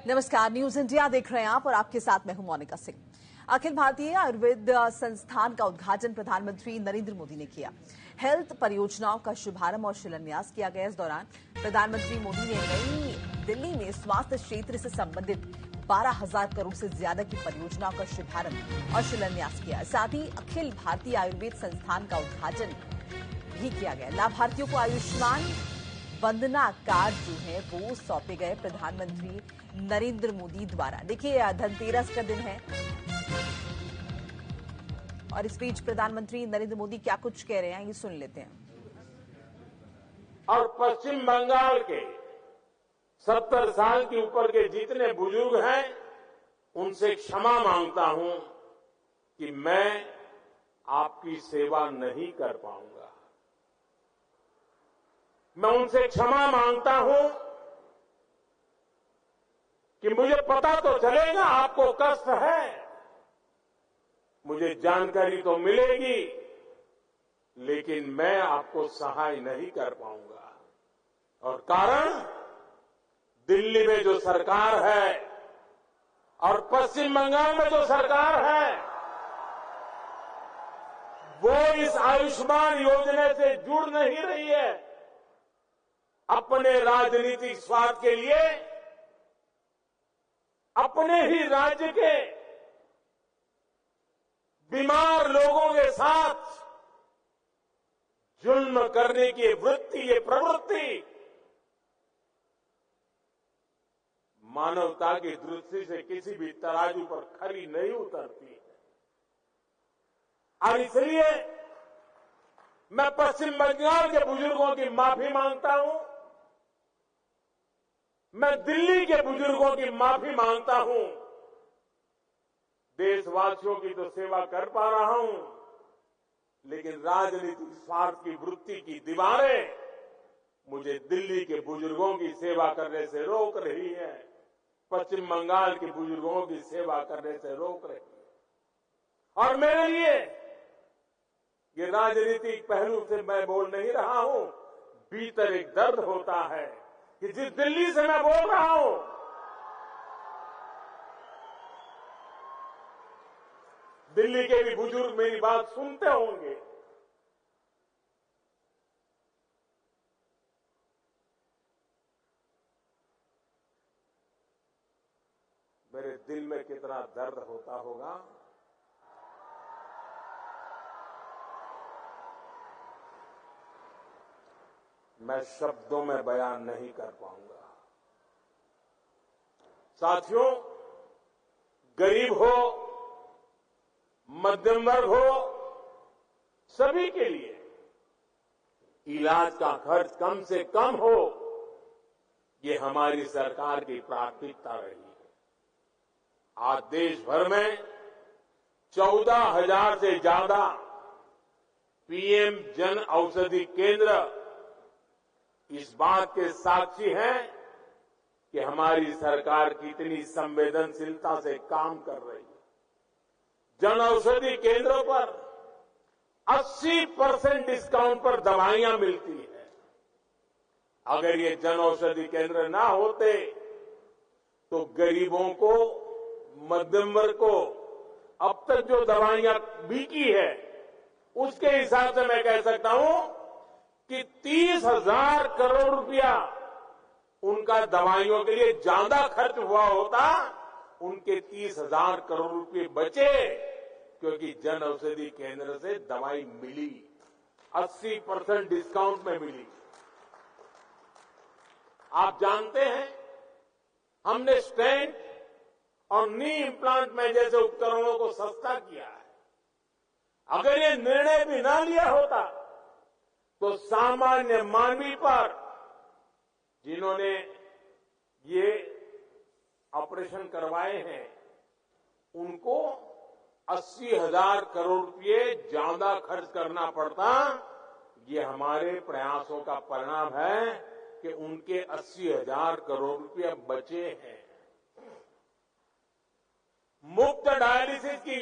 नमस्कार, news India देख रहे हैं आप और आपके साथ मैं हूं मोनिका सिंह। अखिल भारतीय आयुर्वेद संस्थान का उद्घाटन प्रधानमंत्री नरेंद्र मोदी ने किया। हेल्थ परियोजनाओं का शुभारंभ और शिलान्यास किया गया। इस दौरान प्रधानमंत्री मोदी ने नई दिल्ली में स्वास्थ्य क्षेत्र से संबंधित 12,000 करोड़ से ज्यादा की परियोजनाओं का शुभारंभ और शिलान्यास किया। साथ ही अखिल भारतीय आयुर्वेद संस्थान का उद्घाटन भी किया गया। लाभार्थियों को आयुष्मान वंदना कार्ड जो है वो सौंपे गए प्रधानमंत्री नरेंद्र मोदी द्वारा। देखिए, धनतेरस का दिन है और इस बीच प्रधानमंत्री नरेंद्र मोदी क्या कुछ कह रहे हैं, ये सुन लेते हैं। और पश्चिम बंगाल के 70 साल के ऊपर के जितने बुजुर्ग हैं, उनसे क्षमा मांगता हूं कि मैं आपकी सेवा नहीं कर पाऊंगा। मैं उनसे क्षमा मांगता हूं कि मुझे पता तो चलेगा आपको कष्ट है, मुझे जानकारी तो मिलेगी, लेकिन मैं आपको सहाय नहीं कर पाऊंगा। और कारण, दिल्ली में जो सरकार है और पश्चिम बंगाल में जो सरकार है, वो इस आयुष्मान योजना से जुड़ नहीं रही है। अपने राजनीतिक स्वार्थ के लिए अपने ही राज्य के बीमार लोगों के साथ जुल्म करने की वृत्ति, ये प्रवृत्ति मानवता की दृष्टि से किसी भी तराजू पर खरी नहीं उतरती है। और इसलिए मैं पश्चिम बंगाल के बुजुर्गों की माफी मांगता हूं, मैं दिल्ली के बुजुर्गों की माफी मांगता हूं। देशवासियों की तो सेवा कर पा रहा हूं, लेकिन राजनीतिक स्वार्थ की वृत्ति की दीवारें मुझे दिल्ली के बुजुर्गों की सेवा करने से रोक रही है, पश्चिम बंगाल के बुजुर्गों की सेवा करने से रोक रही है। और मेरे लिए ये राजनीतिक पहलू से मैं बोल नहीं रहा हूं, भीतर एक दर्द होता है कि जिस दिल्ली से मैं बोल रहा हूं, दिल्ली के भी बुजुर्ग मेरी बात सुनते होंगे। मेरे दिल में कितना दर्द होता होगा। मैं शब्दों में बयान नहीं कर पाऊंगा। साथियों, गरीब हो, मध्यम वर्ग हो, सभी के लिए इलाज का खर्च कम से कम हो, ये हमारी सरकार की प्राथमिकता रही है। आज देश भर में 14,000 से ज्यादा पीएम जन औषधि केंद्र इस बात के साक्षी हैं कि हमारी सरकार कितनी संवेदनशीलता से काम कर रही है। जन औषधि केंद्रों पर 80% डिस्काउंट पर दवाइयां मिलती है। अगर ये जन औषधि केंद्र ना होते तो गरीबों को, मध्यम वर्ग को अब तक जो दवाइयां बिकी है, उसके हिसाब से मैं कह सकता हूं कि 30,000 करोड़ रुपया उनका दवाइयों के लिए ज्यादा खर्च हुआ होता, उनके 30,000 करोड़ रुपए बचे, क्योंकि जन औषधि केंद्र से दवाई मिली, 80% डिस्काउंट में मिली। आप जानते हैं, हमने स्टेंट और नी इम्प्लांट में जैसे उपकरणों को सस्ता किया है। अगर ये निर्णय भी ना लिया होता तो सामान्य मानवी पर, जिन्होंने ये ऑपरेशन करवाए हैं, उनको 80,000 करोड़ रुपए ज्यादा खर्च करना पड़ता। ये हमारे प्रयासों का परिणाम है कि उनके 80,000 करोड़ रुपए बचे हैं। मुफ्त डायलिसिस की